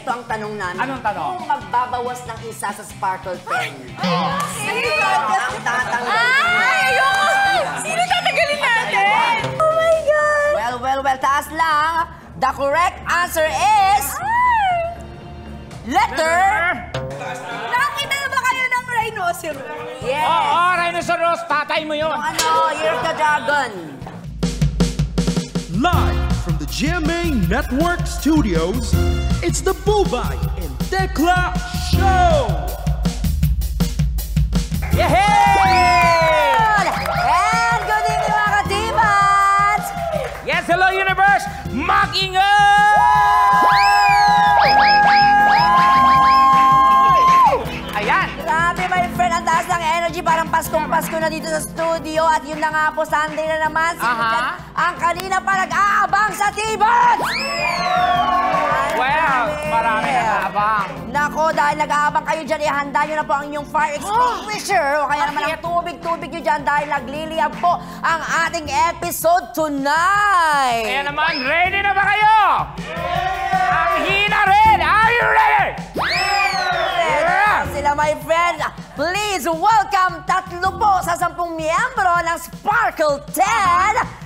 Ito ang tanong namin. Anong tanong? Kung magbabawas ng isa sa Sparkle Pen. Sino ang tatanggalin? Ay, ayoko! Sino tatanggalin natin? Oh my God! Well, taas lang. The correct answer is... Letter... Nakakita na ba kayo ng rhinoceros? Yes! Oo, rhinoceros, tatay mo yun. Year the Dragon. Live from the GMA Network Studios, it's the Bubay and Tekla Show! And good evening mga ka-Divas! Yes, hello universe! Mag-ingay! Ayan! Grabe my friend, ang taas ng energy, parang Paskong-Pasko na dito sa studio. At yun na nga po, Sunday na naman. Sino dyan ang kanina pa nag-aabang sa Tibas? Well, marami nag-aabang. Nako, dahil nag-aabang kayo dyan, ihanda nyo na po ang inyong fire extinguisher. O kaya naman ang tubig-tubig nyo dyan dahil nagliliyab po ang ating episode tonight. Kaya naman, ready na ba kayo? Ang hina rin! Are you ready? Sila my friend, please welcome tatlo po sa 10 miyembro ng Sparkle 10.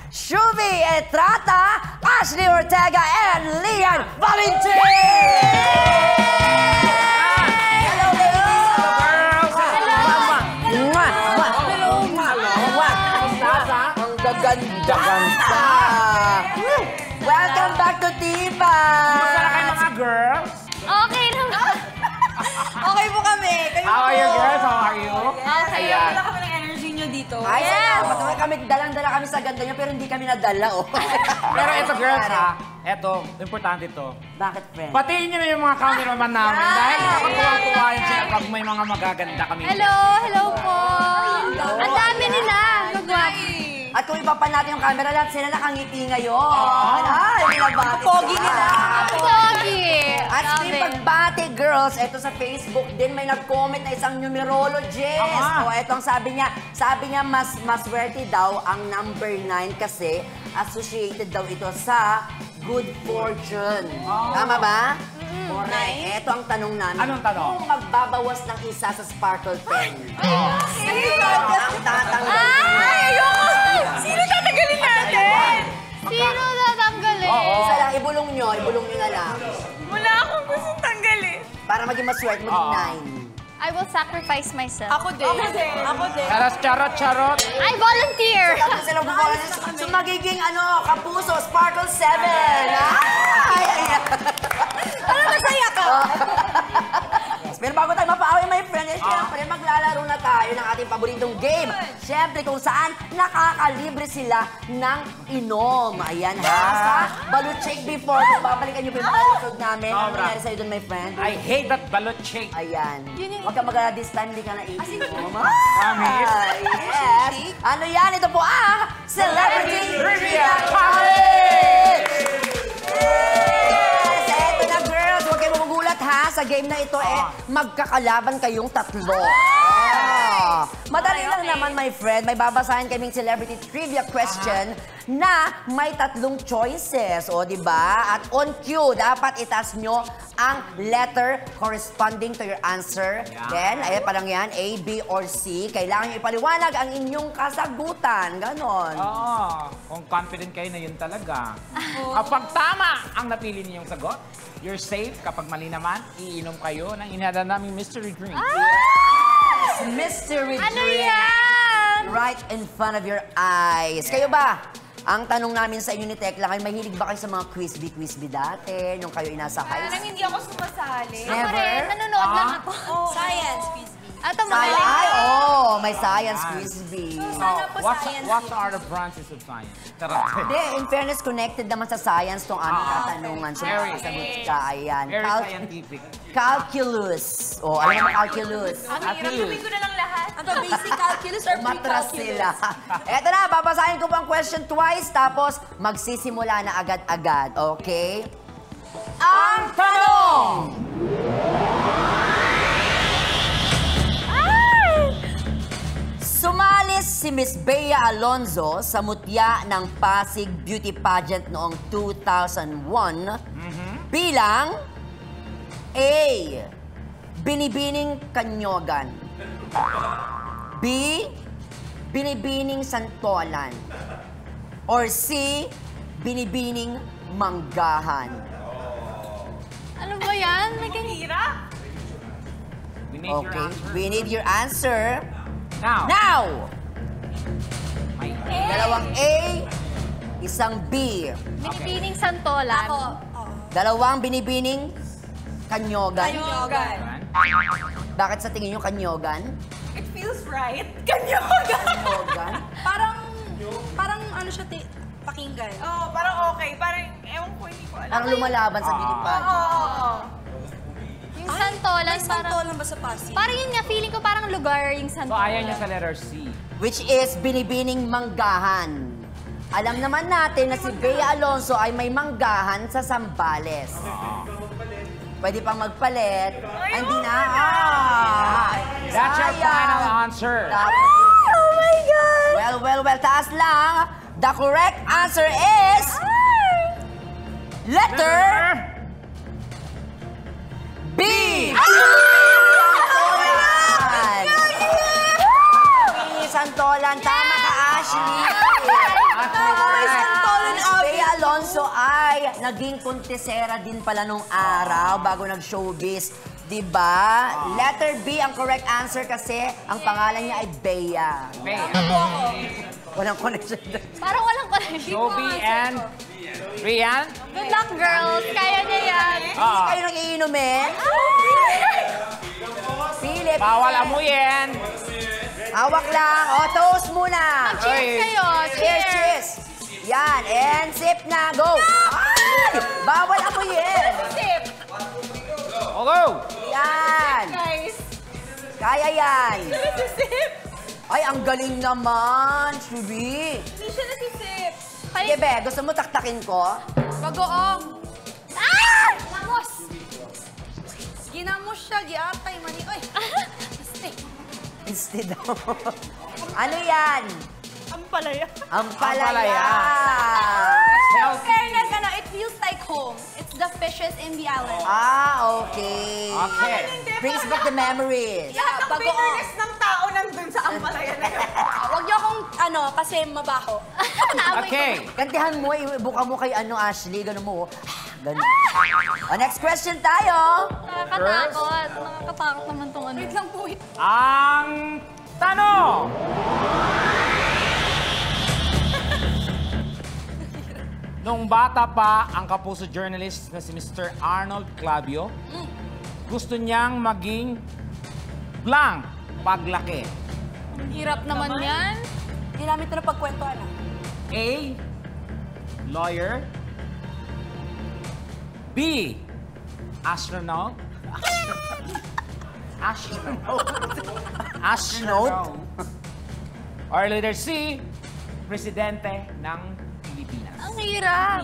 Shuvi Etrata, Ashley Ortega, and Lian Valentin! Hello, ladies! Ang gaganda-ganda! Welcome back to Tiba! Kumusta na kayo mga girls? Okay naman. Okay po kami. How are you girls? How are you? Okay. Wala kami ng energy nyo dito. Ay, salamat. Kami, dalang-dala kami sa ganda niyo, pero hindi kami nadala, oh. Pero ito girls ha, ito, importante to. Bakit, friend? Patiin nyo na yung mga cameraman namin dahil nakakatuwa-tuwa yun sila pag may mga magaganda kami. Hello po. Ang dami nila. At kung iba pa natin yung camera, lahat sila nakangiti ngayon. Ay, binabati. Pogi nila. Pogi. At speaking pagbati, girls, eto sa Facebook din, may nag-comment na isang numerologist. O, eto ang sabi niya, mas maswerte daw ang number 9 kasi associated daw ito sa good fortune. Tama ba? Correct. Eto ang tanong namin. Anong tanong? Kung magbabawas ng isa sa Sparkle Pen. Sino ang tatanggalin? Ay, ayoko! Sino tatanggalin natin? Sino tatanggalin? Isa lang, ibulong nyo na lang. Wala akong gustong tanggalin. Para maging maswerte, maging 9. I will sacrifice myself. Ako din. Charot. I volunteer! Tapos sila so magiging kapuso, Sparkle 7. Ay. Parang masaya ka. Pero bago tayo mapaaway, my friend, syempre maglalaro na tayo ng ating paboritong game. Syempre kung saan nakakalibre sila ng inom. Ayan ha, sa Balut Shake before. Kung babalikan nyo pa yung mga episode namin, ano nangyari sa'yo dun, my friend? I hate that balut shake. Ayan. Huwag ka mag-alala this time, hindi ka na iinom. Promise? Yes. Ano yan? Ito po ang Celebrity Trivia Challenge! Yes! Eto na, girls. Huwag kayo magugulat ha. Sa game na ito, magkakalaban kayong tatlo. Madali lang naman, my friend. May babasahin kaming celebrity trivia question na may 3 choices. O, diba? At on cue, dapat itas nyo ang letter corresponding to your answer. Then, ayan pa lang yan, A, B, or C. Kailangan nyo ipaliwanag ang inyong kasagutan. Ganon. Kung confident kayo na yun talaga. Kapag tama ang napili ninyong sagot, you're safe. Kapag mali naman, iinom kayo ng inihanda naming mystery drink. Mystery Ano drink. yan? Right in front of your eyes. Kayo ba? Ang tanong namin sa inyo ni Tekla, kayo mahilig ba kayo sa mga quiz-bee dati? Nung kayo inasa high Parang school? hindi ako sumasali. Ako Never? rin, nanonood lang ako. Science, quiz. Ito, Ay, magaling. may science quiz-bee. What are the branches of science? Hindi, in fairness, connected naman sa science tong aming katanungan. So, Very. sagot ka, ayan. Very scientific. Calculus. O, alam mo calculus? Sabihin ko na lang lahat. Ano, basic calculus or Matras pre-calculus? sila. Eto na, babasahin ko pang question twice, tapos magsisimula na agad-agad, okay? Ang tanong! Sumalis si Miss Bea Alonzo sa mutya ng Pasig Beauty Pageant noong 2001 bilang A. Binibining kanyogan. B. Binibining santolan. Or C. Binibining manggahan. Ano ba yan? May Hirap. We need your Okay, answer. we need your answer. Now. Now! May Dalawang A, isang B. binibining santolan. Dalawang binibining kanyogan. Kanyogan. Bakit sa tingin nyo kanyogan? It feels right. Kanyogan. Kanyogan? Parang ano siya, pakinggan. Oo, parang okay. Parang, ewan ko, hindi ko alam. Parang lumalaban sa gilipad. Oo. Yung santolan, May parang... santolan ba sa Pasig? Parang yun nga, feeling ko parang lugar yung So, santolan. ayaw niya sa letter C. Which is binibining manggahan. Alam naman natin na si Bea Alonso ay may manggahan sa Zambales. Pwede pang magpalit. Ay, hindi na. That's your Sayang. final answer. Oh my God! Well, taas lang. The correct answer is... Letter B! Santolan. Tama ka, Ashley. Bea Alonso ay naging kontesera din pala nung araw bago nag-showbiz. Diba? Letter B ang correct answer kasi ang pangalan niya ay Bea. Bea. Walang connection. Parang walang connection. Sophie and Rian. Good luck, girls. Kaya niya yan. Hindi kayo nag-iinom eh. Philip. Bawal amuyin. Hawak lang. O, toast muna. Cheers kayo. Cheers, cheers. Yan. And sip na. Go. Ay! Bawal amuyin. Sip. O, go. Yan. Guys. Kaya yan. Sip. Ay, ang galing naman, Shubi. Hindi siya nasisip. Sige, Be, gusto mo taktakin ko? Bagoong. Ah! Lamos! Ginamos siya, giatay, mani. Ay! Mistake. Instead of... Ano yan? Ang palaya. Ang palaya. palaya. Healthy. Fairness, ano, it feels like home. It's the fishes in the island. Ah, okay. Okay. Brings back the memories. Lahat ng bagoong. bitterness ng tao nandun sa ampalaya na yun. Huwag niyo akong, ano, kasi mabaho. Okay. Kantihan mo, ibuka mo kay Ashley, gano'n mo. Gano'n. Next question tayo. Nakakatakot. Nakakatakot naman tong ano. Wait lang po. Ang tanong. Nung bata pa ang kapuso journalist na si Mr. Arnold Clavio, gusto niyang maging blank paglaki. Ang hirap naman yan. Hindi namin ito na pagkwentuhan, ah. A. Lawyer. B. Astronaut. Astronaut. Or letter C. Presidente ng Pilipinas. Ang hirap.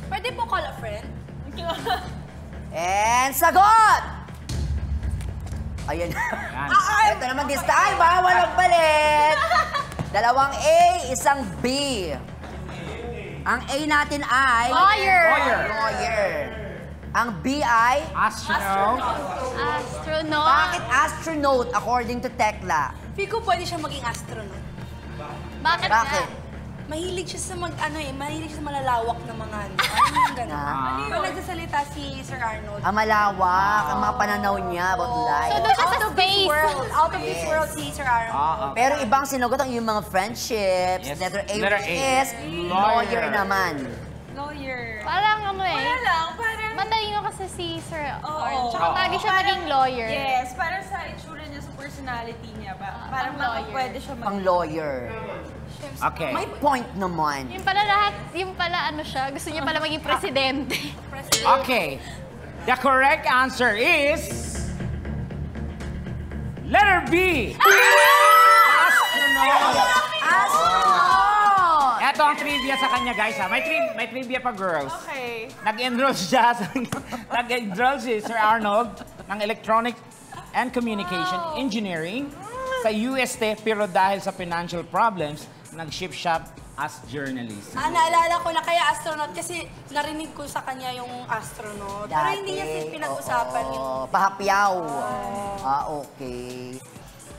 Pwede po call a friend? And sagot! Ayan. Yan. Ito naman this time, walang palit. Dalawang A, isang B. Ang A natin ay... Lawyer. Lawyer. Ang B ay... Astronaut. Astronaut. Bakit astronaut according to Tekla? Feel ko pwede siya maging astronaut. Bakit? Bakit? Mahilig siya sa mahilig siya sa malalawak na mga ano. Ano yung gano'n? Ah. Pag nagsasalita si Sir Arnold. Ang malawak, ang mga pananaw niya about So, life. doon siya sa space. Out of this world si Sir Arnold. Pero ibang sinagot ang yung mga friendships. Yes. Letter A, Letter which A. is lawyer naman. Lawyer. Parang ano eh. Wala lang, parang... Matalino kasi si Sir Oo. Arnold. Tsaka Oo. lagi siya maging lawyer. Yes, parang sa itsura niya, sa personality niya. Parang lawyer. pwede siya Pang lawyer. Okay. May point naman. Yung pala lahat, yung pala ano siya, gusto niya pala maging presidente. Okay. The correct answer is... Letter B. Astronaut. Astronaut! Ito ang trivia sa kanya, guys. Ha? May trivia pa, girls. Okay. Nag-enroll siya nag-enroll si Sir Arnold ng Electronic and Communication Engineering sa UST pero dahil sa financial problems, nag-shift siya as journalist? Naalala ko na kaya astronaut kasi narinig ko sa kanya yung astronaut. Pero hindi niya siya pinag-usapan yung... Pahapyaw. Okay.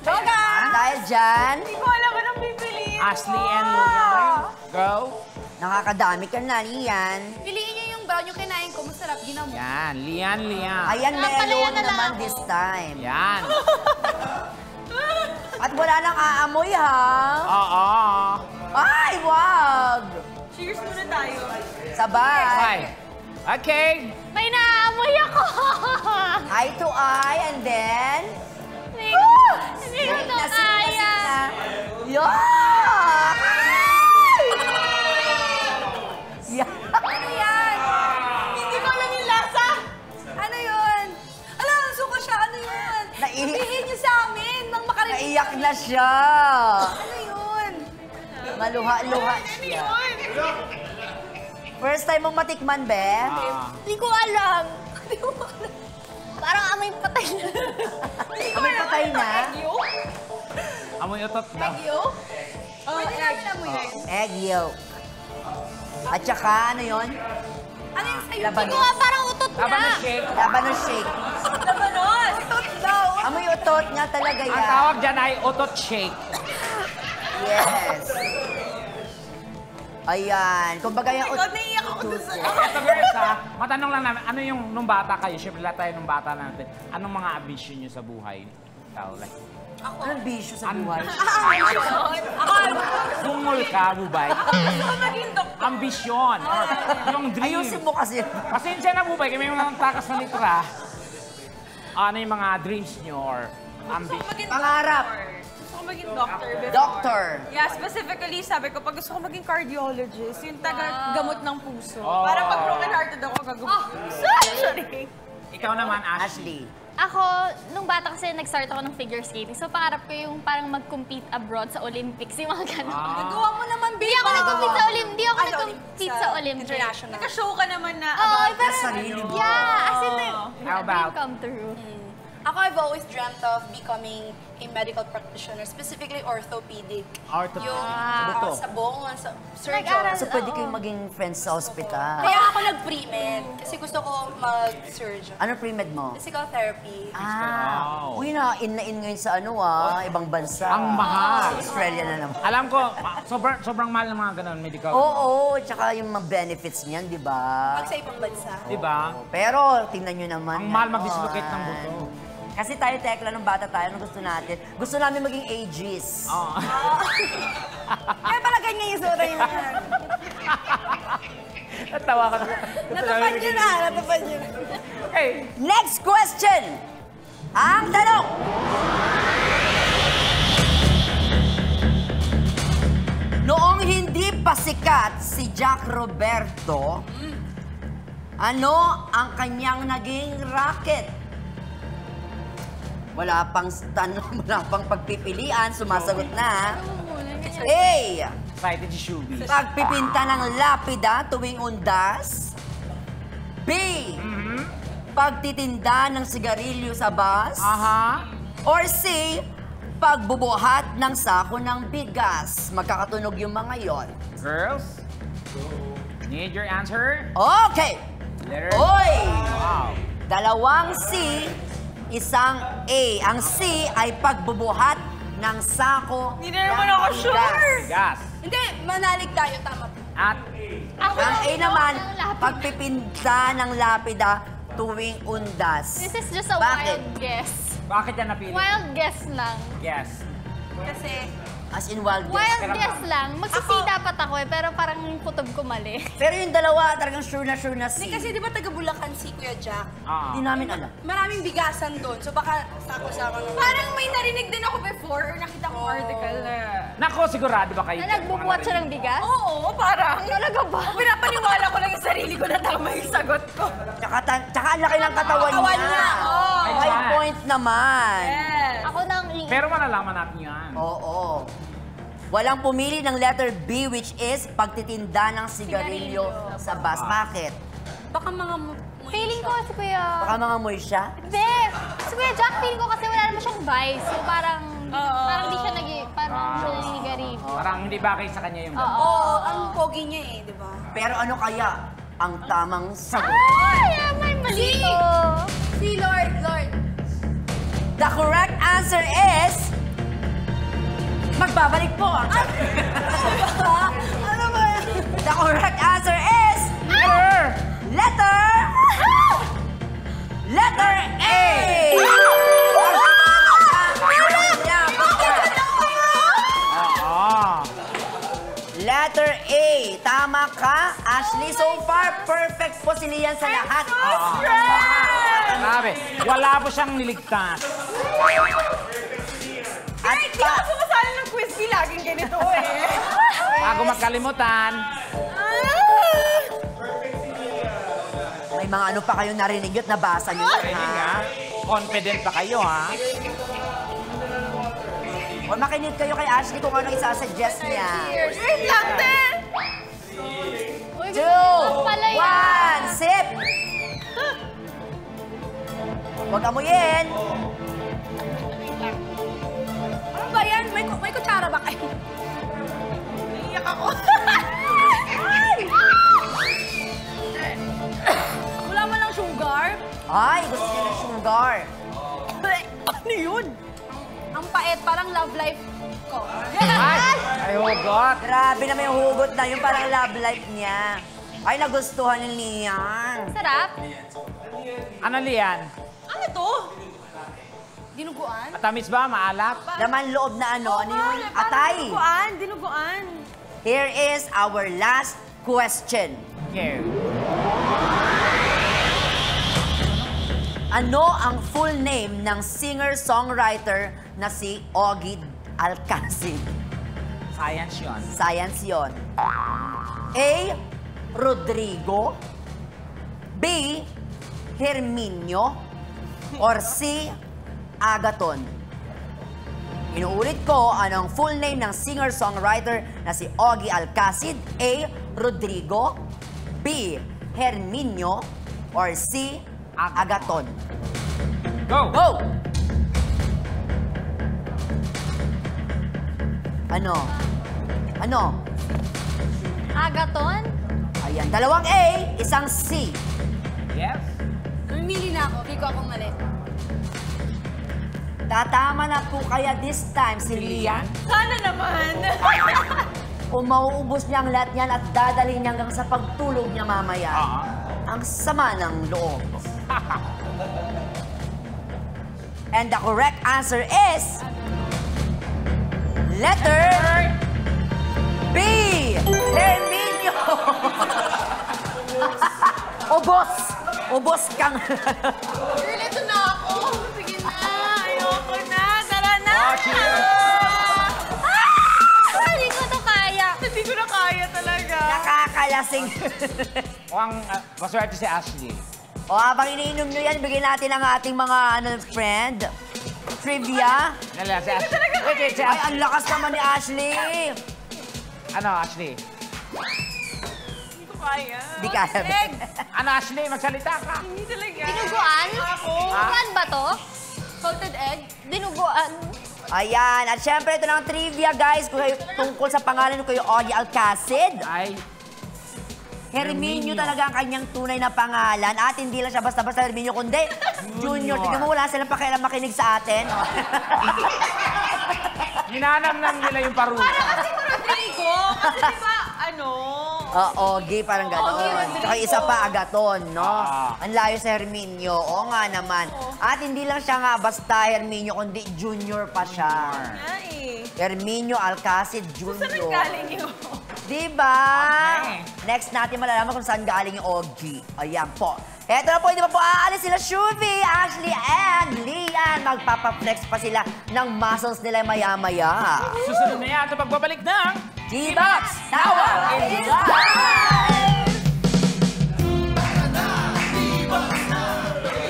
Joga! Dahil dyan, Hindi ko alam anong pipiliin ko. Ashley and Lian, go. nakakadami ka na, Lian. Piliin niyo yung brown yung kinain ko. Masarap, ginamo. Yan, Lian. Ayan, Napalayan melon na lang naman ako. this time. Yan. At wala nang aamoy, ha? Oo. Ay, wag! Cheers muna tayo. Sabay. Okay. Okay. May naamoy ako! Eye to eye, and then... Hindi ko to kaya. Yeah! Yeah! Ano yan? Hindi ko alam yung lasa. Ano yun? Alam, suko siya. Ano yun? Sabihin niyo sa amin nang makarinig. Naiyak na siya. Ano yun? Maluha-luha siya. First time mong matikman, be? Hindi ko alam. Parang amoy patay na. Amoy patay na. Amoy utot daw. Pwede namin amuyin. Egg yolk. At saka, ano yun? Ano yung sa'yo? Laban. Hindi ko nga parang utot Laban na. ng shake. Laban ng shake. Labanos! Utot daw! Amoy utot nga talaga Ang yan. tawag dyan ay utot shake. Yes. Ayan. Kumbaga yung Ikaw, naiiyak ako dun sa... Ito girls ha, matanong lang namin, ano yung nung bata kayo, syempre lahat tayo nung bata natin, anong mga ambition nyo sa buhay? Ikaw, like, Anong bisyo sa buhay? sungol ka, bubay. Ambisyon, or yung dream. Ayusin mo kasi. Pasensya na bubay, kami yung mga takas na litra. Ano yung mga dreams nyo or ambition? Pangarap. Gusto ko maging doctor before. Doctor. Yeah, specifically, sabi ko, pag gusto ko maging cardiologist, yung taga-gamot ng puso. Oh. Para pag broken-hearted ako, gagamot ng puso. Sorry. Ikaw naman, Ashley. Ashley. Ako, nung bata kasi nag-start ako ng figure skating. So, pangarap ko yung parang mag-compete abroad sa Olympics, yung mga ganun. Nagawa mo naman, Hindi ako nag-compete sa Olympics. Hindi ako nag-compete sa Olympics. International. Naka-show ka naman na Oo, about pero... sarili mo. Yeah, as in, How dream about? come true. Ako, I've always dreamt of becoming a medical practitioner, specifically orthopedic. Orthopedic. Yung Buto. sa buong surgeon. Nag-aral. So, pwede Oo. kayong maging friends sa ospital. Kaya ako nag-pre-med kasi gusto ko mag-surgeon. Ano pre-med mo? Physical therapy. Wow. Uy, na in ngayon sa ibang bansa. Ang mahal. Australia na naman. Alam ko, sobrang mahal ng mga ganun, medical. Oo, tsaka yung mga benefits niyan, di ba? Mag sa ibang bansa. Di ba? Pero, tingnan nyo naman. Ang mahal mag-dislocate ng buto. Kasi tayo, Tekla, nung bata tayo, nung gusto natin, gusto namin maging ageist. Oo. Kaya pala ganyan yung suot niyo. Natawa ka. Natupad niyo na, natupad niyo na. Okay. Next question! Ang tanong! Noong hindi pa sikat si Jack Roberto, ano ang kanyang naging racket? Wala pang tanong, wala pang pagpipilian, sumasagot na. A. Excited si Shubi. Pagpipinta ng lapida tuwing undas. B. Pagtitinda ng sigarilyo sa bus. Aha. Or C. Pagbubuhat ng sako ng bigas. Magkakatunog yung mga yon. Girls, need your answer? Okay! Letter. Oy! Wow. Dalawang C, isang A. Ang C ay pagbubuhat ng sako Hindi na naman ako ng sure. bigas. Gas. Hindi, manalig tayo, tama po. At Ako Ang A yung naman, ng lapid. pagpipinta ng lapida tuwing undas. This is just a Bakit? wild guess. bakit yan napili? Wild guess lang. Yes. Kasi, As in wild guess. Wild Kailan guess ba? lang. Magsisi dapat ako eh, pero parang yung kutob ko mali. Pero yung dalawa, talagang sure na C. kasi di ba taga Bulacan si Kuya Jack? Ah. Hindi namin alam. Maraming bigasan doon, so baka sako-sako ng... Parang may narinig din ako before or nakita ko article na... Nako, sigurado ba kayo? Na nagbubuhat siya ng bigas? Oo, parang... Talaga ba? Pinapaniwala ko lang yung sarili ko na tama yung sagot ko. Tsaka ang laki ng katawan Katawan niya. niya, oo. May High chance. point naman. Yes. Ako nang Pero malalaman natin yan. Oo. Walang pumili ng letter B, which is pagtitinda ng sigarilyo sa bus. Bakit? Baka mga feeling ko si Kuya... Baka mga moy siya? Hindi! Si Kuya Jack, feeling ko kasi wala naman siyang vice. So parang Parang di siya nangyigari. Parang hindi bagay sa kanya yung gano'n. Oo, ang pogi niya eh, di ba? Pero ano kaya ang tamang sagot? Ay, may mali to. Si Lord. The correct answer is... Magbabalik po ang... Ano ba yan? The correct answer is... Letter A! Letter A. Tama ka, Ashley. So far, perfect po si Lian sa lahat. Sabi, wala po siyang niligtas. At Hindi ako sumasali ng quiz bee. Laging ganito eh. Bago magkalimutan, may mga ano pa kayo narinig yun, nabasa nyo yun, pwede ha? nga. Confident pa kayo, ha? O makinig kayo kay Ashley kung ano isasuggest niya. Wait lang, te! 2, pala yan. 1, sip! Huwag amuyin. Ano ba yan? May kutsara ba kayo? Naiiyak ako. Wala mo lang sugar? Ay, gusto niya ng sugar. Ano yun? Ang pait, parang love life ko. Ay, hugot. Grabe naman yung hugot na yun, parang love life niya. Ay, nagustuhan ni Lian. Sarap. Ano, Lian? Ano to? Dinuguan? Matamis ba? Maalat? Laman loob na ano yung atay. Dinuguan. Here is our last question. Okay. Ano ang full name ng singer-songwriter na si Ogie Alcacid? Science yun. Science yon. A. Rodrigo. B. Herminio. Or C. Agaton. Inuulit ko, anong full name ng singer-songwriter na si Ogie Alcacid? A. Rodrigo. B. Herminio. Or C. Agaton. Go! Go! Ano? Ano? Agaton? Ayan, dalawang A, isang C. Yes? Namimili na ako. Hindi ko akong mali. Tatama na po kaya this time si Lian. Sana naman. Kung mauubos niya ang lahat niyan at dadalhin niya hanggang sa pagtulog niya mamaya. Ang sama ng loob. And the correct answer is... Letter... B! Herminio! Ubos! Ubos kang... Girl, ito na ako. Sige na. Ayoko na. Tara na. Hindi ko to kaya. Hindi ko na kaya talaga. Nakakalasing. Mukhang maswerte si Ashley. O habang iniinom nyo yan, bigyan natin ang ating mga friend. Trivia. Nala, si Ashley. Wait, si Ay, Ashley. ang lakas naman ni Ashley. Ano, Ashley? Hindi ko kaya. Di kaya. Egg. Ano, Ashley? Magsalita ka. Hindi talaga. Dinuguan? Ako. Dinuguan ba to? Salted egg. Dinuguan. Ayan. At syempre, ito na ang trivia, guys. Tungkol sa pangalan ko yung Ogie Alcacid. Ay, Herminio talaga ang kanyang tunay na pangalan. At hindi lang siya basta-basta Herminio, kundi Junior. Tignan mo, wala silang pakialam makinig sa atin. hinanamnam nila yung parusa. Rodrigo. Kasi di ba, ano? Ogie, parang gano'n. Tsaka isa pa, Agaton, no? Ang layo sa Herminio. Oo nga naman. At hindi lang siya nga basta Herminio, kundi Junior pa siya. Ay. Herminio Alcacid Saan Junior. galing yun? Diba? Okay. Next natin malalaman kung saan galing yung Ogie. Ayan po. Eto na po, hindi pa po aalis sila Shuvi, Ashley, and Lian. Magpapaflex pa sila ng muscles nila maya-maya. Susunod na yan sa pagbabalik ng... T-Box Tawa is live!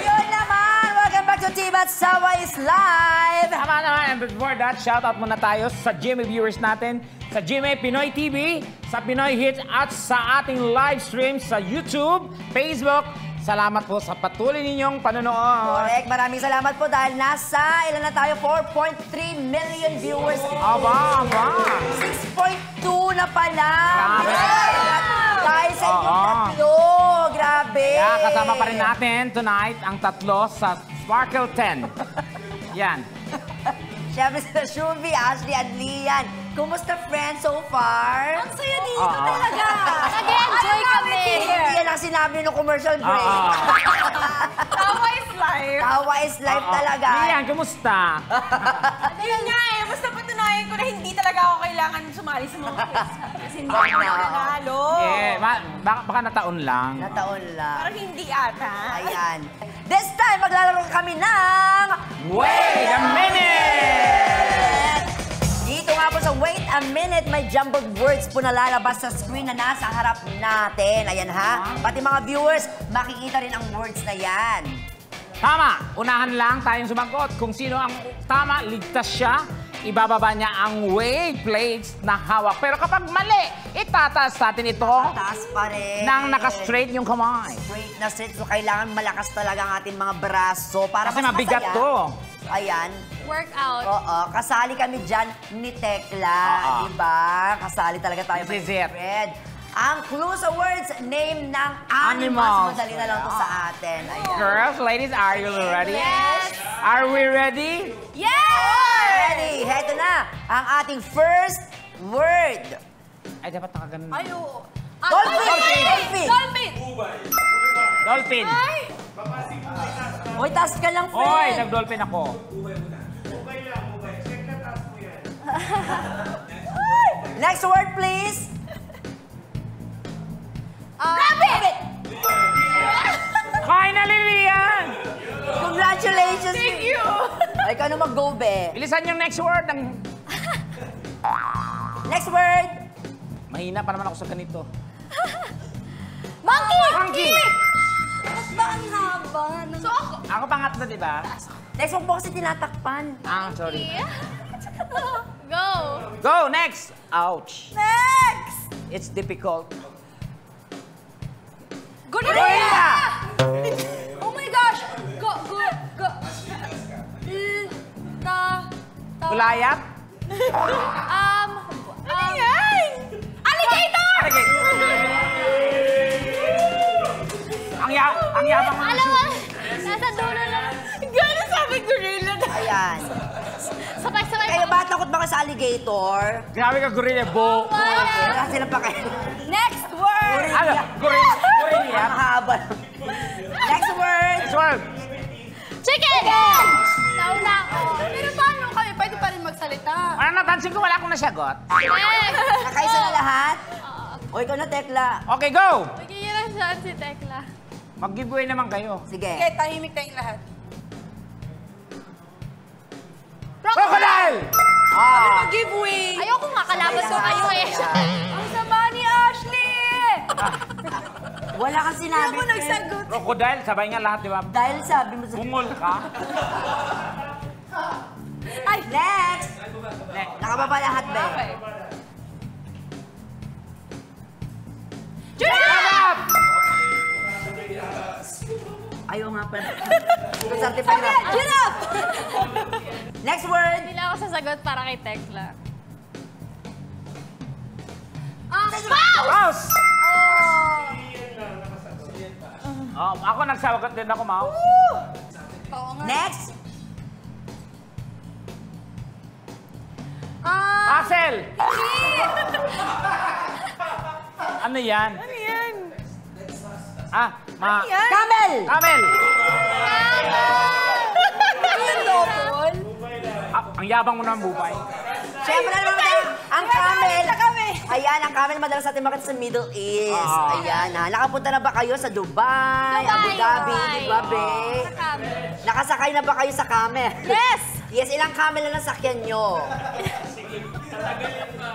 Yun naman! Welcome back to T-Box Tawa is live! Tama naman. And before that, shoutout muna tayo sa GMA viewers natin, sa GMA Pinoy TV, sa Pinoy Hits, at sa ating live stream sa YouTube, Facebook, Salamat po sa patuloy ninyong panonood. Correct. Maraming salamat po dahil nasa, ilan na tayo? 4.3 million viewers. Aba. 6.2 na pala. Grabe. Dahil sa inyong tatlo. Grabe. Kaya kasama pa rin natin tonight ang tatlo sa Sparkle 10. Yan. Siyempre sa Shuvi, Ashley, at Lian. Kumusta, friends, so far? Ang saya dito talaga. Nag-enjoy kami. Hindi yan ang sinabi ng commercial break. Tawa is life. Tawa is life talaga. Lian, kumusta? Yun nga eh, basta patunayan ko na hindi talaga ako kailangan sumali sa mga quiz. Kasi hindi ako nanalo. Baka nataon lang. Nataon lang. Parang hindi ata. Ayan. This time, maglalaro kami ng... Wait a minute! Dito nga po sa Wait a Minute, may jumbled words po na lalabas sa screen na nasa harap natin. Ayan ha. Pati mga viewers, makikita rin ang words na yan. Tama! Unahan lang tayong sumagot. Kung sino ang tama, ligtas siya. Ibababa niya ang weight plates na hawak. Pero kapag mali, itataas natin ito Taas pa rin. nang naka-straight yung kamay. Straight na straight. So, kailangan malakas talaga ang ating mga braso para Kasi mas mabigat masaya. to. Ayan. Workout. Oo. Kasali kami dyan ni Tekla. Oo. Diba? Kasali talaga tayo. This is it. Fred. Ang clue sa words, name ng Animals. animals. Madali na lang to sa atin. Ayan. Girls, ladies, are you ready? Yes. Are we ready? Yes! Ready! Heto na ang ating first word. Ay, dapat nakaganon. Ay, oo. Dolphin! Dolphin! Dolphin! Dolphin! Ay! Uy, taas ka lang, Oy, friend. nag-dolphin ako. Next word, please. Rabbit! Finally, Lian! Congratulations. Thank you! Ay, ikaw na mag-go, be. Bilisan yung next word. Next word. Mahina pa naman ako sa ganito. Monkey! Monkey! Ba't ba ang haba? So ako? Ako pangatlo, di ba? Next word po kasi tinatakpan. Ah, sorry. Go. Go, next! Ouch. Next! It's difficult. Gorilla! Oh my gosh! Go! Kulayat? Ano yan? Alligator! Ang yabang ng Alam mo, nasa dulo lang. Gano'n sabi gorilla na? Ayan. Sabay-sabay. Kayo ba, takot ba kayo sa alligator? Grabe ka, gorilla. Bo. Wala sila pa kayo. Next word! Ano? Gorilla. Ang haba. Next word. Next word. Chicken! Nauna ako. Pero paano kami? Pwede pa rin magsalita. Ano, napansin ko wala akong nasagot. Next! Nakaisa na lahat? O, ikaw na, Tekla. Okay, go! Magiging saan si Tekla. Mag-giveaway naman kayo. Sige. Okay, tahimik tayong lahat. Crocodile! Giveaway! Ayoko nga, kalaban ko kayo eh. Ang sama ni Ashley! Wala kang sinabi. Hindi ako nagsagot. Crocodile, sabay nga lahat, di ba? Dahil sabi mo sa... Bungol ka. Ay, next! Nakababa lahat, be. Okay. Giraffe! Ayaw nga pala. Certified na. Giraffe! Next word. Hindi na ako sasagot para kay Tekla. Mouse! Ako nagsawagot din ako, mouse. Oo nga. Next. Hassel! Ano yan? Ano yan? Camel! Camel! Yung double? Ang yabang mo ng bubay. Siyempre naman, ang camel. Sa kami. Ayan, ang camel madalas natin makita sa Middle East. Ayan, ha. Nakapunta na ba kayo sa Dubai, Abu Dhabi, di ba, be? Sa camel. Nakasakay na ba kayo sa camel? Yes! Yes, ilang camel na nasakyan nyo?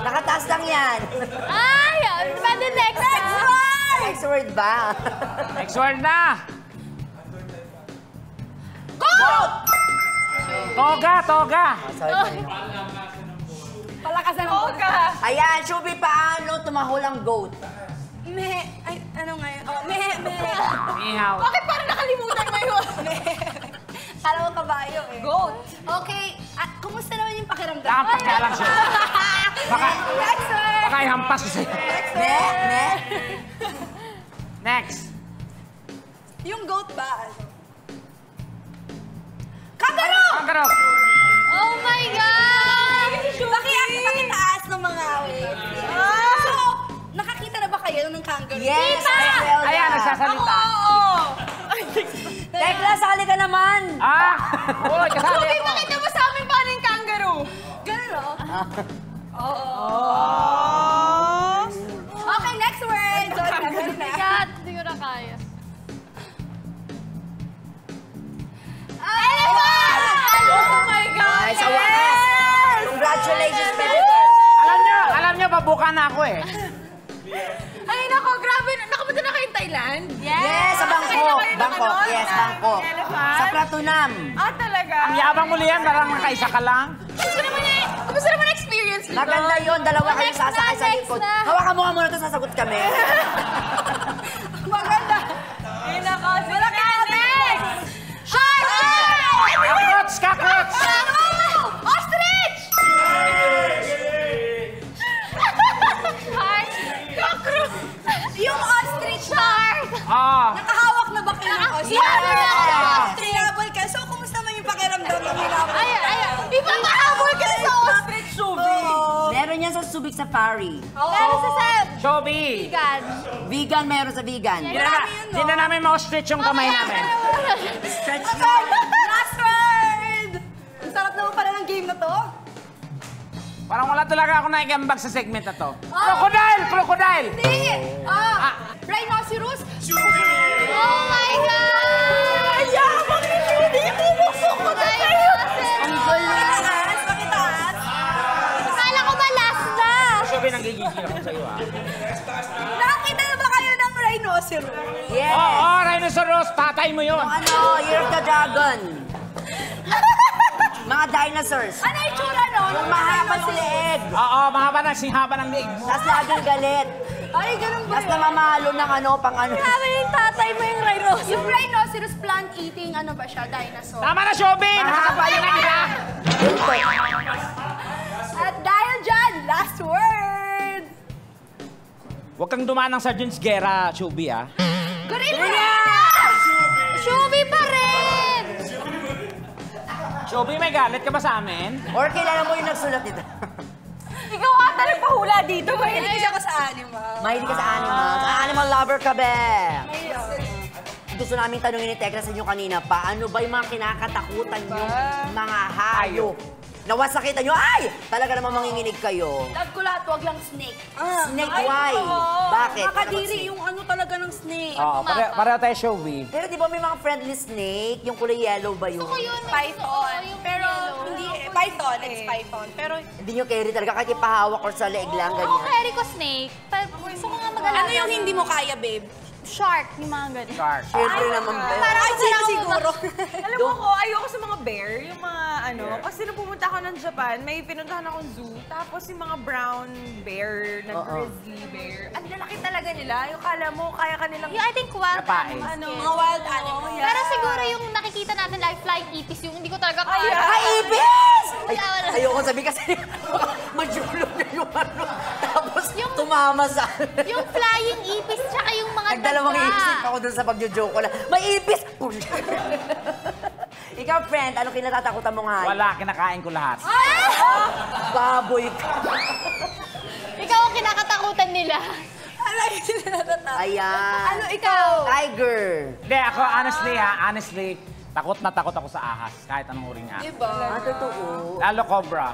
Nakataas lang yan. Ay! Pwede next one! Next word ba? Next word na! Goat! Toga, toga! Sorry. Palakasan ng boga. Ayan, Shubi, paano tumahol ang goat? Ay, ano nga yun? Oh, mehe. Ihaw. Bakit parang nakalimutan mo yun? Alam mo kabayo eh. Goat. Okay, at kumusta naman yung pakiramdam? Pakialam siya. Next, sir! Baka ihampas ko sa'yo. Next. Yung goat ba? Kangaroo! Kangaroo. Oh my God! Pakitaas ng mga awit. So, nakakita na ba kayo ng kangaroo? Yes! Ayan, nagsasalita. Tekla, sali ka naman! Uy, kasali Ruby, ako. pakita mo sa amin paano yung kangaroo. Ganun, no? Okay, next word. Sorry, ganun na. God, hindi ko na kaya. Elephant! Oh my God! Ay, sa wakas! Congratulations, Predator! Alam nyo, babuka na ako eh. Ay, nako, grabe. Nakapunta na kayong Thailand? Yes, sa Bangkok. Bangkok, yes, Bangkok. Elephant? Sa Pratunam. Talaga? Ang yabang mo liyan, parang nakaisa ka lang. Kumusta naman experience nito? Maganda yun, dalawa kayo Next na, sasakay sa next likod. na. Hawakan mo nga muna ito, sasagot kami. Maganda. Ay, nako. Wala ka, next! Shark! Cockroach! Ostrich! Cockroach! Yung ostrich shark! Nakahawak na ba kayo ng ostrich? Yes! Hinabol ka. So, kumusta man yung pakiramdam ng hinabol? Ay. Ipakahabol ka sa ostrich, Subi! Meron yan sa Subic Safari. Pero sa Shobi! vegan. Vegan, meron sa vegan. Hindi na namin ma-stretch yung kamay namin. Stretch Okay, last word! Ang sarap naman pala ng game na to. Parang wala talaga ako naigambag sa segment na to. Crocodile! Crocodile! Hindi! Rhinoceros? Oh my God! Yabang ni Judy! Pumukso ko na sa'yo! Ang galing! Pakitaas! Akala ko ba last na? Shobi, nanggigigil ako sa'yo Nakakita na ba kayo ng rhinoceros? Yes! Rhinoceros! Tatay mo yun! Ano, Year of the Dragon. Mga dinosaurs. Ano yung tsura nun? Yung mahaba yung leeg. Mahaba na, singhaba ng leeg. Tapos laging galit. Ay, ganun ba Tapos namamalo ng pang ano. Grabe yung tatay mo yung rhinoceros. Yung rhinoceros plant-eating, ano ba siya? Dinosaur. Tama na, Shobi! Mahaba Nakasabayan na kita! At dahil dyan, last word! Huwag kang dumaan ng Sergeant's Guerra, Shobi, Gorilla! Shubi pa rin! Shobi, may galit ka ba sa amin? Or kilala mo yung nagsulat nito. Ikaw ata nagpahula dito. Mahilig ako sa animal. Mahilig ka sa animals. Animal lover ka, be. Gusto namin tanungin ni Tekla sa inyo kanina, paano ba yung mga kinakatakutan yung mga hayop? Nawasakitan nyo, ay! Talaga naman manginginig kayo. Love ko lahat, wag lang snake. Snake, why? Bakit? Nakakadiri yung ano talaga ng snake. Para tayo, Shobi. Pero di ba may mga friendly snake? Yung kulay yellow ba yun? Ako yun. Python. Yung Pero yellow. hindi, python, it's python. Pero Hindi nyo carry talaga kahit ipahawak or sa leeg lang, Ako ganyan. carry ko snake. Gusto ko nga mag-alaga. ano yung hindi mo kaya, babe? Shark, yung mga ganun. Shark. Siyempre naman, be. Parang Ay, gusto lang ako siguro. Alam mo ko, ayoko sa mga bear, yung mga ano, kasi nung pumunta ako ng Japan, may pinuntahan akong zoo, tapos yung mga brown bear, na grizzly bear, ang lalaki talaga nila, yung kala mo, kaya ka nilang... Yung I think wild Napain. animals. Ano, yun. mga wild animals. Pero siguro yung nakikita natin like flying ipis, yung hindi ko talaga kaya. Ay, ibis! Ay, Wala. ayoko sabihin kasi majulog na yung ano. Tapos Yung- tumama sa... Yung flying ipis, tsaka yung mga Nagdalawang daga. isip ako dun sa pagjo-joke ko lang. May ipis! Ikaw, friend, ano kinatatakutan mong hayop? Wala, kinakain ko lahat. Baboy ka. Ikaw ang kinakatakutan nila. Ano yung sinatatawa? Ayan. Ano ikaw? Tiger. Hindi, ako honestly, takot na takot ako sa ahas, kahit anong uring ahas. Diba? Totoo. Lalo cobra.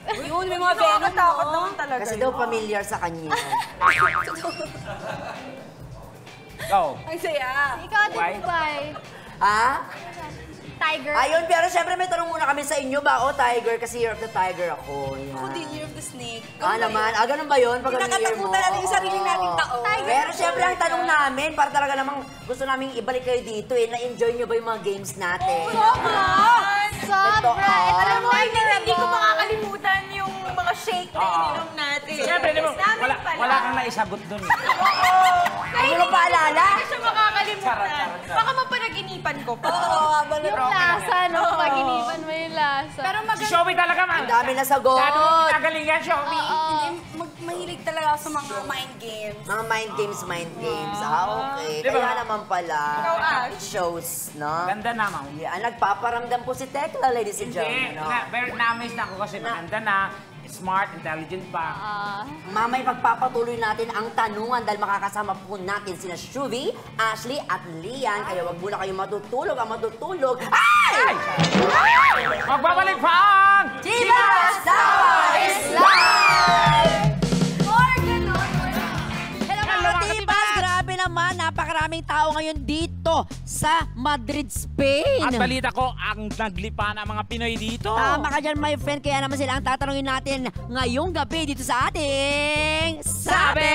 Yun, may mga venom, Nakakatakot no? naman talaga. Kasi daw familiar sa kanya. Go. Ang saya. Ikaw, Ate Why? Bubay. Ha? Tiger. Ayun, pero syempre may tanong muna kami sa inyo ba? O, Tiger, kasi Year of the Tiger ako. Yan. Ako din, Year of the Snake. Naman. Ganun ba yun? Pag Kinakatakutan natin yung sarili nating tao. Pero syempre ang tanong namin, para talaga namang gusto namin ibalik kayo dito na-enjoy nyo ba yung mga games natin? Sobra. Totoo. Ito Alam lang mo, hindi ko makakalimutan yung mga shake na ininom natin. Siyempre, di ba, Namin wala, pala. wala kang naisagot dun. Hindi mo paalala? Hindi siya makakalimutan. Baka mapanaginipan ko pa. Yung lasa, no? Pag-inipan mo yung lasa. Pero Si maganda. Shobi talaga, man. Ang dami na sagot. Kagalingan, Shobi. Mahilig talaga ako sa mga mind games. Mga mind games. Okay. Diba? Kaya naman pala. Ikaw, Ash. It shows, no? Ganda naman. Yeah, nagpaparamdam po si Tekla, ladies and Hindi, gentlemen. No? very na-amaze na ako kasi maganda na, smart, intelligent pa. Mamay pagpapatuloy natin ang tanungan dahil makakasama po natin sina Shuvi, Ashley at Lian. Kaya wag muna kayong matutulog. Ang matutulog ay! Magbabalik pa ang Chivas Tower is live! More ganon. Hello mga Tibas! Grabe naman, napakaraming tao ngayon dito sa Madrid, Spain. At balita ko, ang naglipa ng mga Pinoy dito. Tama ka dyan, my friend. Kaya naman sila ang tatanungin natin ngayong gabi dito sa ating... Sabi!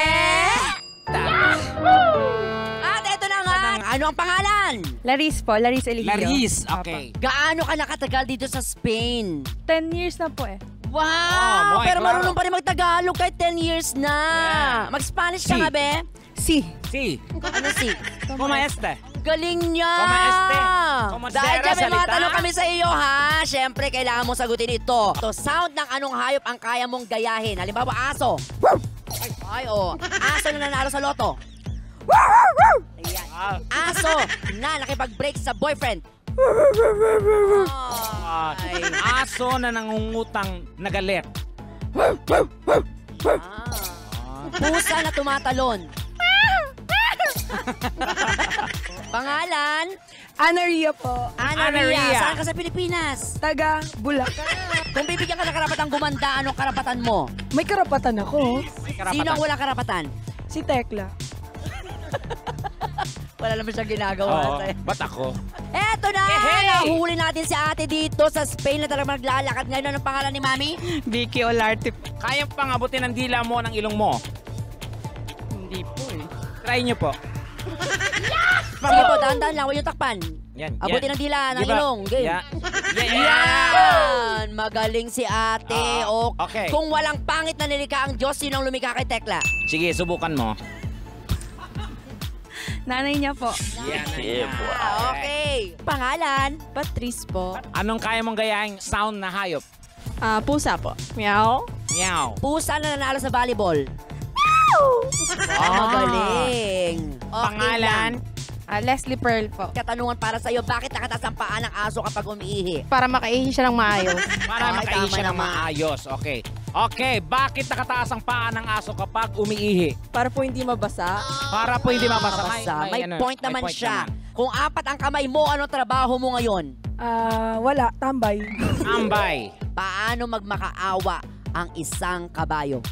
At eto na nga. Ano ang pangalan? Laris po, Laris Eligio. Laris, okay. Gaano ka nakatagal dito sa Spain? 10 years na po eh. Wow! Oh, pero claro. marunong pa rin magtagalog kahit 10 years na. Yeah. Mag-Spanish ka Si. nga, be? Si. Si, Ano si? como este? Galing niya! Como este? Como Dahil sera dyan may mga salita? tanong kami sa iyo, ha? Siyempre, kailangan mo sagutin ito. To sound ng anong hayop ang kaya mong gayahin? Halimbawa, aso. Ay, oh. Aso na nanalo sa loto. Ayan. Aso na nakipag-break sa boyfriend. Ay. Aso na nangungutang na galit. Pusa na tumatalon. Pangalan? Anaria po. Ana Ana Ria. Ria. Saan ka sa Pilipinas? Taga Bulacan. Kung bibigyan ka ng karapatang gumanda, anong karapatan mo? May karapatan ako. Sino ang walang karapatan? Si Tekla. Wala naman siyang ginagawa. Oo, ba't ako? Eto na! Hey! Nahuli natin si ate dito sa Spain na talagang naglalakad ngayon. Anong pangalan ni Mami? Vicky Olarte. Kaya pang abutin ng dila mo ng ilong mo. Hindi po eh. Try nyo po. Sige po, dahan-dahan lang. Huwag yung takpan. Yan. Abutin ng dila, ng Diba? ilong. Game. Yeah. Yan! Magaling si ate. Okay. Kung walang pangit na nilika ang Diyos, sino ang lumika kay Tekla? Sige, subukan mo. Nanay niya po. Yan. Okay. Pangalan? Patrice po. Anong kaya mong gayahin sound na hayop? Pusa po. Meow. Meow. Pusa na nanalo sa volleyball. Magaling. Okay Pangalan? lang. Leslie Pearl po. Katanungan para sa'yo, bakit nakataas ang paa ng aso kapag umiihi? Para makaihi siya ng maayos. Para Ay, makaihi tama siya ng naman. maayos. Okay. Okay, bakit nakataas ang paa ng aso kapag umiihi? Para po hindi mabasa. Para po hindi mabasa. Basta, may ano, point naman may point siya. naman. Kung apat ang kamay mo, anong trabaho mo ngayon? Wala. Tambay. Ambay. Paano magmakaawa ang isang kabayo?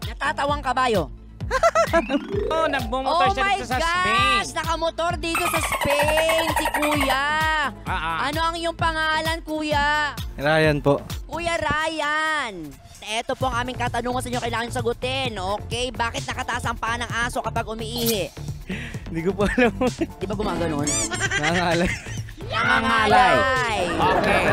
Natatawang kabayo. Oh, nagmumotor Oh siya my dito sa Spain. gosh! Nakamotor dito sa Spain si Kuya. Ah. Ano ang iyong pangalan, Kuya? Ryan po. Kuya Ryan. Ito po ang aming katanungan sa inyo. Kailangan sagutin. Okay, bakit nakataas ang paa ng aso kapag umiihi? Hindi ko po alam. Di ba gumaganon? Nangangalay. Nangangalay. Okay.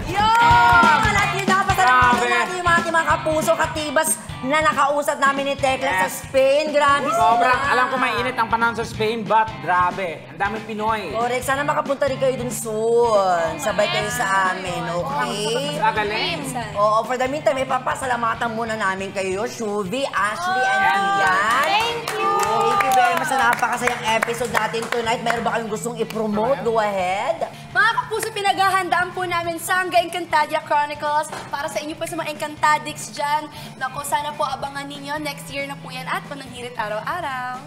Yun! At yun, nakapasalamatan Grabe. natin yung mga kapuso, katibas na nakausap namin ni Tekla sa Spain. Grabe sila. Sobrang, alam ko mainit ang panahon sa Spain, but grabe, ang daming Pinoy. Correct. Sana makapunta rin kayo dun soon. Sabay kayo sa amin, okay? Gagaling. Oo, for the meantime, ipapasalamatan muna namin kayo, Shuvi, Ashley, and Lian. Thank you! Thank you very much sa napakasayang episode natin tonight. Meron ba kayong gustong i-promote? Go ahead. Mga kapuso, pinaghahandaan po namin Sangga Encantadia Chronicles para sa inyo po sa mga Encantadix dyan. Naku, sana po abangan ninyo. Next year na po yan at pananghirit araw-araw.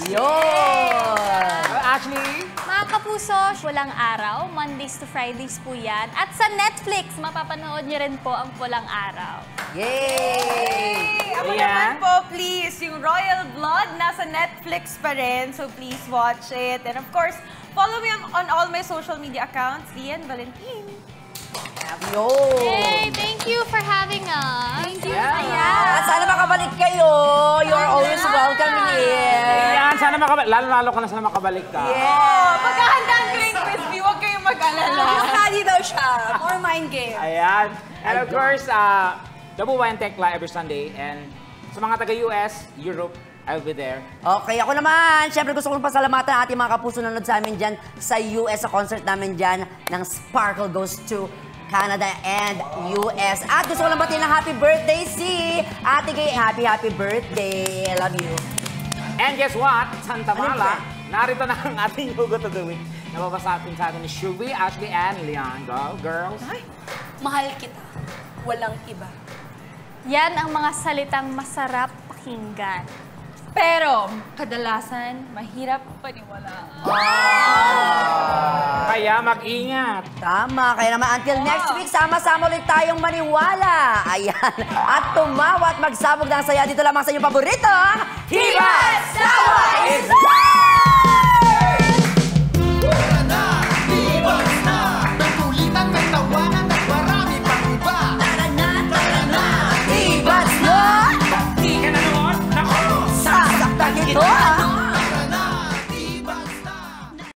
Yun! Ashley? Mga kapuso, Pulang Araw, Mondays to Fridays po yan. At sa Netflix, mapapanood niyo rin po ang Pulang Araw. Yay! Ako Ayan. naman po, please, yung Royal Blood nasa Netflix pa rin. So please watch it. And of course, follow me on all my social media accounts, Lian Valentin. Yun! Yay! Thank you for having us. Thank you. At sana makabalik kayo. You're always welcome here. Ayan, sana makabalik. Lalo-lalo ka na sana makabalik ka. Yeah! Pagkahandaan ko yung quiz, huwag kayong mag-alala. funny daw siya. More mind game. Ayan. And of course, the Buba and Tekla every Sunday. And sa mga taga-US, Europe, I'll be there. Okay, ako naman. Siyempre gusto kong pasalamatan ang ating mga kapuso nanonood sa amin dyan sa US, sa concert namin dyan ng Sparkle Goes to Canada and US. At gusto ko lang batiin ng happy birthday si Ate Gay. Happy birthday. I love you. And guess what? Santa Mala, narito na ang ating Hugot of the Week. Nababasapin sa atin ni Shubi, Ashley, and Leon. Go, girls. Ay, mahal kita. Walang iba. Yan ang mga salitang masarap pakinggan. Pero, kadalasan, mahirap paniwalaan. Kaya mag-ingat. Tama. Kaya naman until next week, sama-sama ulit tayong maniwala. Ayan. At tumawa at magsabog ng saya dito lamang sa inyong paboritong Hibat Sawa is